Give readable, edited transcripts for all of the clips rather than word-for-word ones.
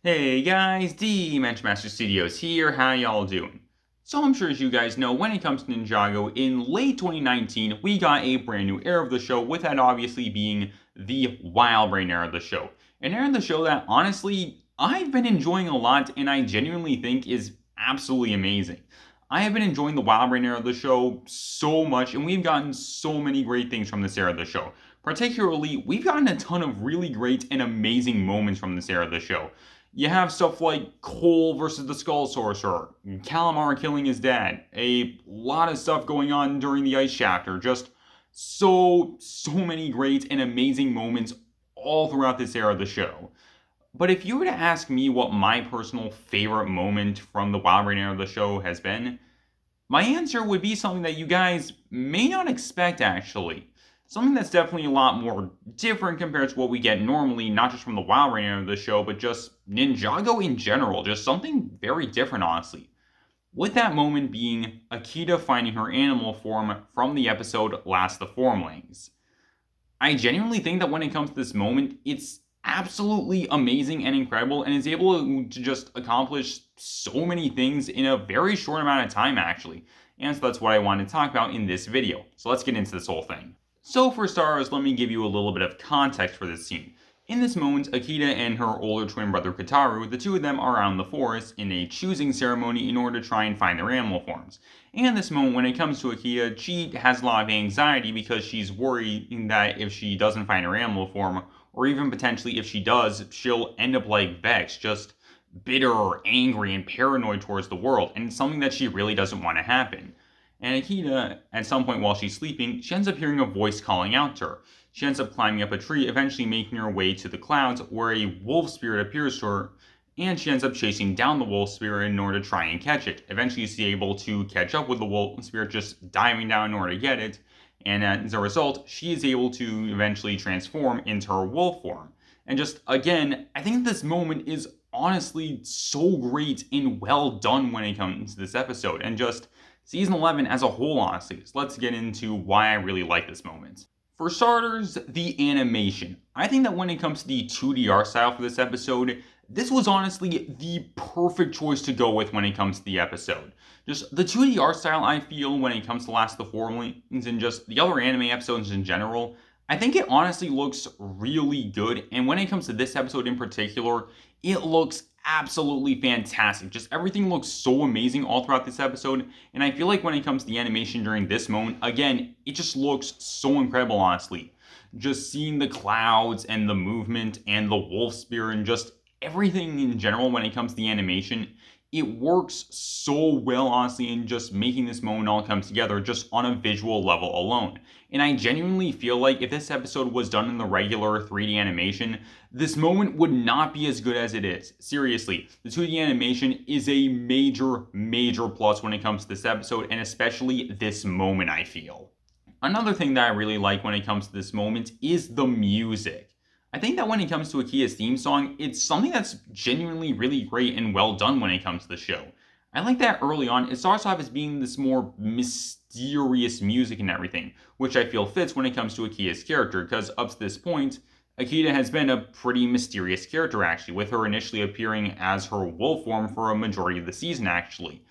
Hey guys, Master Studios here, how y'all doing? So I'm sure as you guys know, when it comes to Ninjago, in late 2019, we got a brand new era of the show, with that obviously being the Wildbrain era of the show. An era of the show that, honestly, I've been enjoying a lot, and I genuinely think is absolutely amazing. I have been enjoying the Wildbrain era of the show so much, and we've gotten so many great things from this era of the show. Particularly, we've gotten a ton of really great and amazing moments from this era of the show. You have stuff like Cole versus the Skull Sorcerer, Calamar killing his dad, a lot of stuff going on during the Ice Chapter, just so many great and amazing moments all throughout this era of the show. But if you were to ask me what my personal favorite moment from the Wild Brain era of the show has been, my answer would be something that you guys may not expect, actually. Something that's definitely a lot more different compared to what we get normally, not just from the WoW arena of the show, but just Ninjago in general. Just something very different, honestly. With that moment being Akita finding her animal form from the episode Last the Formlings. I genuinely think that when it comes to this moment, it's absolutely amazing and incredible, and is able to just accomplish so many things in a very short amount of time, actually. And so that's what I wanted to talk about in this video. So let's get into this whole thing. So for starters, let me give you a little bit of context for this scene. In this moment, Akita and her older twin brother Kataru, the two of them are out in the forest in a choosing ceremony in order to try and find their animal forms. And this moment, when it comes to Akita, she has a lot of anxiety because she's worried that if she doesn't find her animal form, or even potentially if she does, she'll end up like Vex, just bitter, angry, and paranoid towards the world, and it's something that she really doesn't want to happen. And Akita, at some point while she's sleeping, she ends up hearing a voice calling out to her. She ends up climbing up a tree, eventually making her way to the clouds, where a wolf spirit appears to her, and she ends up chasing down the wolf spirit in order to try and catch it. Eventually, she's able to catch up with the wolf spirit, just diving down in order to get it, and as a result, she is able to eventually transform into her wolf form. And just, again, I think this moment is honestly so great and well done when it comes to this episode, and just Season 11 as a whole, honestly. So let's get into why I really like this moment. For starters, the animation. I think that when it comes to the 2D art style for this episode, this was honestly the perfect choice to go with when it comes to the episode. Just the 2D art style, I feel, when it comes to Last of the Formlings and just the other anime episodes in general, I think it honestly looks really good. And when it comes to this episode in particular, it looks absolutely fantastic. Just everything looks so amazing all throughout this episode. And I feel like when it comes to the animation during this moment, again, it just looks so incredible, honestly. Just seeing the clouds and the movement and the wolf spear and just everything in general when it comes to the animation, it works so well, honestly, in just making this moment all come together just on a visual level alone. And I genuinely feel like if this episode was done in the regular 3D animation, this moment would not be as good as it is. Seriously, the 2D animation is a major plus when it comes to this episode, and especially this moment, I feel. Another thing that I really like when it comes to this moment is the music. I think that when it comes to Akita's theme song, it's something that's genuinely really great and well done when it comes to the show. I like that early on, it starts off as being this more mysterious music and everything, which I feel fits when it comes to Akita's character, because up to this point, Akita has been a pretty mysterious character, actually, with her initially appearing as her wolf form for a majority of the season, actually.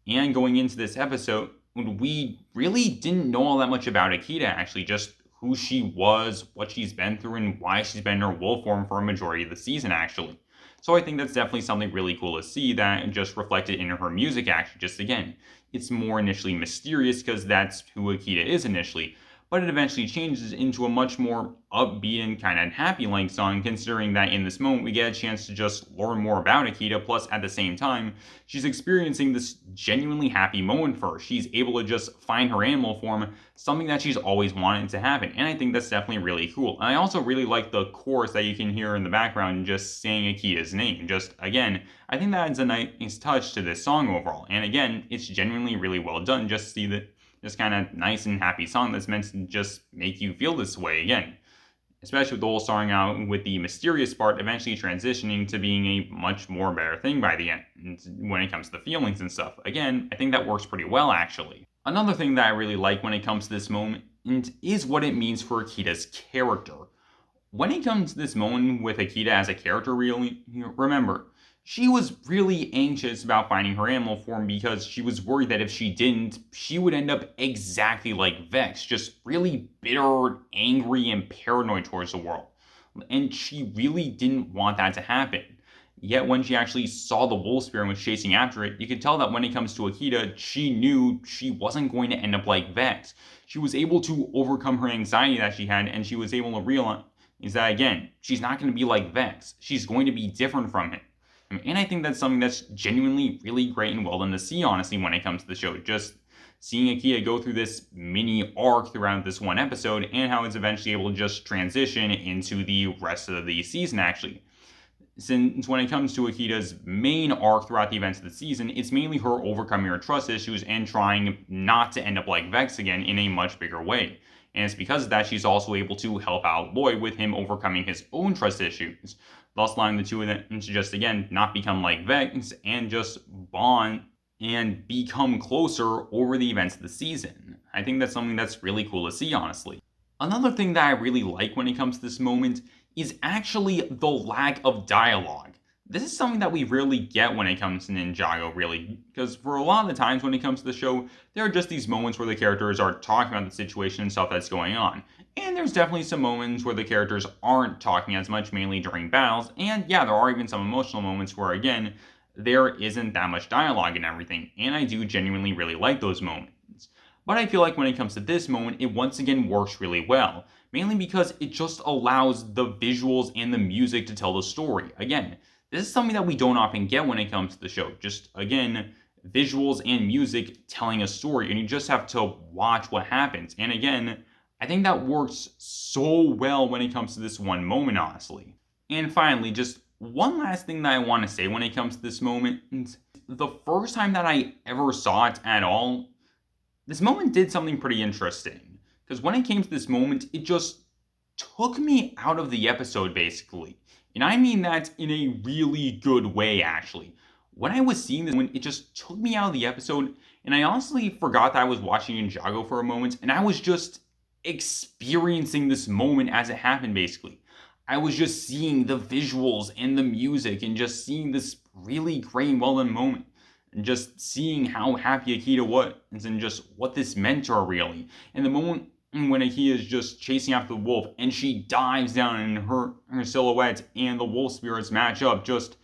And going into this episode, we really didn't know all that much about Akita, actually, just who she was, what she's been through, and why she's been in her wolf form for a majority of the season, actually. So I think that's definitely something really cool to see that just reflected in her music, actually. Just again, it's more initially mysterious because that's who Akita is initially, but it eventually changes into a much more upbeat and kind of happy-like song, considering that in this moment we get a chance to just learn more about Akita, plus at the same time, she's experiencing this genuinely happy moment for her. She's able to just find her animal form, something that she's always wanted to happen, and I think that's definitely really cool. And I also really like the chorus that you can hear in the background just saying Akita's name. Just, again, I think that adds a nice touch to this song overall, and again, it's genuinely really well done just to see that this kind of nice and happy song that's meant to just make you feel this way again. Especially with the whole starting out with the mysterious part, eventually transitioning to being a much more better thing by the end when it comes to the feelings and stuff. Again, I think that works pretty well, actually. Another thing that I really like when it comes to this moment is what it means for Akita's character. when it comes to this moment with Akita as a character, really, remember, she was really anxious about finding her animal form because she was worried that if she didn't, she would end up exactly like Vex, just really bitter, angry, and paranoid towards the world. And she really didn't want that to happen. Yet when she actually saw the wolf spear and was chasing after it, you could tell that when it comes to Akita, she knew she wasn't going to end up like Vex. She was able to overcome her anxiety that she had, and she was able to realize that, again, she's not going to be like Vex. She's going to be different from him. And I think that's something that's genuinely really great and well done to see, honestly, when it comes to the show. Just seeing Akita go through this mini arc throughout this one episode, and how it's eventually able to just transition into the rest of the season, actually. Since when it comes to Akita's main arc throughout the events of the season, it's mainly her overcoming her trust issues and trying not to end up like Vex again in a much bigger way. And it's because of that she's also able to help out Lloyd with him overcoming his own trust issues, thus allowing the two of them to just, again, not become like Vex and just bond and become closer over the events of the season. I think that's something that's really cool to see, honestly. Another thing that I really like when it comes to this moment is actually the lack of dialogue. This is something that we rarely get when it comes to Ninjago, really, because for a lot of the times when it comes to the show, there are just these moments where the characters are talking about the situation and stuff that's going on. And there's definitely some moments where the characters aren't talking as much, mainly during battles, and yeah, there are even some emotional moments where, again, there isn't that much dialogue and everything, and I do genuinely really like those moments. But I feel like when it comes to this moment, it once again works really well, mainly because it just allows the visuals and the music to tell the story. Again, this is something that we don't often get when it comes to the show. Just, again, visuals and music telling a story, and you just have to watch what happens. And again, I think that works so well when it comes to this one moment, honestly. And finally, just one last thing that I want to say when it comes to this moment. The first time that I ever saw it at all, this moment did something pretty interesting. Because when it came to this moment, it just took me out of the episode, basically. And I mean that in a really good way, actually. When I was seeing this moment, it just took me out of the episode, and I honestly forgot that I was watching Ninjago for a moment, and I was just experiencing this moment as it happened, basically. I was just seeing the visuals and the music, and just seeing this really great and well done moment. And just seeing how happy Akita was, and just what this meant to her, really. And the moment when Akita is just chasing after the wolf, and she dives down in her silhouette, and the wolf spirits match up, just,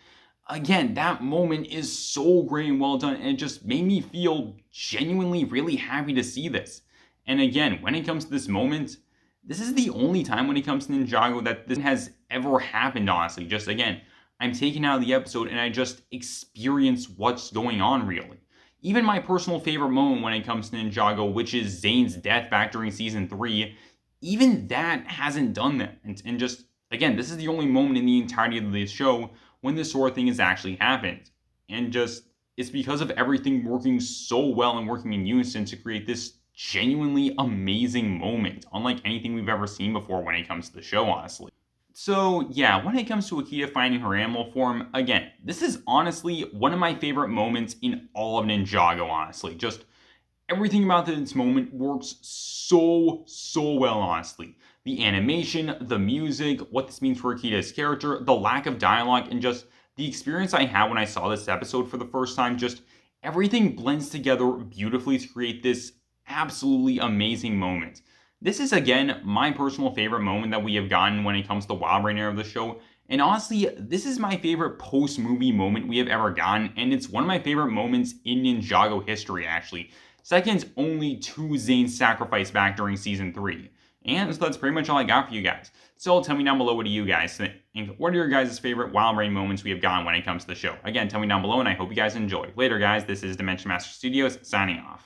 again, that moment is so great and well done, and it just made me feel genuinely really happy to see this. And again, when it comes to this moment, this is the only time when it comes to Ninjago that this has ever happened, honestly. Just, again, I'm taken out of the episode and I just experience what's going on, really. Even my personal favorite moment when it comes to Ninjago, which is Zane's death back during Season 3, even that hasn't done that. And just, again, this is the only moment in the entirety of the show when this sort of thing has actually happened. And just, it's because of everything working so well and working in unison to create this genuinely amazing moment, unlike anything we've ever seen before when it comes to the show, honestly. So yeah, when it comes to Akita finding her animal form, again, this is honestly one of my favorite moments in all of Ninjago, honestly. Just everything about this moment works so well, honestly. The animation, the music, what this means for Akita's character, the lack of dialogue, and just the experience I had when I saw this episode for the first time, just everything blends together beautifully to create this absolutely amazing moment. This is, again, my personal favorite moment that we have gotten when it comes to the Wildbrain era of the show. And honestly, this is my favorite post-movie moment we have ever gotten, and it's one of my favorite moments in Ninjago history, actually. Second only to Zane's sacrifice back during Season 3. And so that's pretty much all I got for you guys. So tell me down below, what do you guys think? What are your guys' favorite Wildbrain moments we have gotten when it comes to the show? Again, tell me down below, and I hope you guys enjoy. Later, guys, this is Dimension Master Studios, signing off.